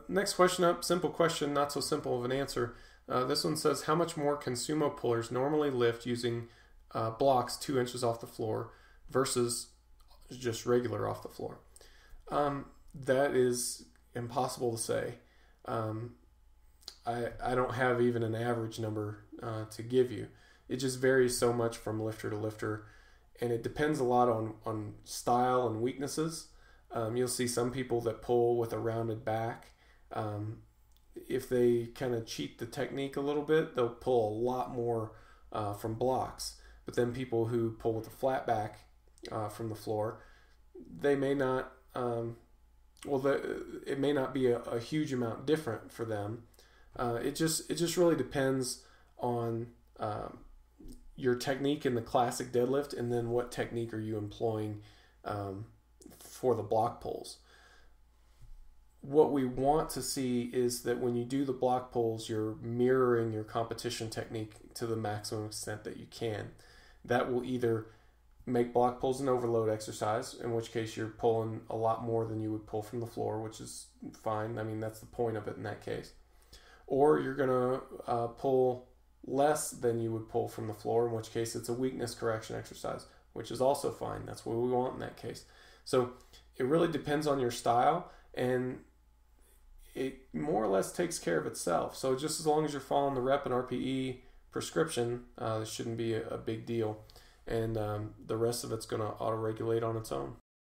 Next question up, simple question, not so simple of an answer. This one says, how much more can sumo pullers normally lift using blocks 2 inches off the floor versus just regular off the floor? That is impossible to say. I don't have even an average number to give you. It just varies so much from lifter to lifter, and it depends a lot on style and weaknesses. You'll see some people that pull with a rounded back. If they kind of cheat the technique a little bit, they'll pull a lot more from blocks. But then people who pull with a flat back from the floor, they may not. It may not be a huge amount different for them. It just really depends on your technique in the classic deadlift, and then what technique are you employing for the block pulls. What we want to see is that when you do the block pulls, you're mirroring your competition technique to the maximum extent that you can. That will either make block pulls an overload exercise, in which case you're pulling a lot more than you would pull from the floor, which is fine. I mean, that's the point of it in that case. Or you're going to pull less than you would pull from the floor, in which case it's a weakness correction exercise, which is also fine. That's what we want in that case. So it really depends on your style, and it more or less takes care of itself. So just as long as you're following the rep and RPE prescription, it shouldn't be a big deal. And the rest of it's going to auto-regulate on its own.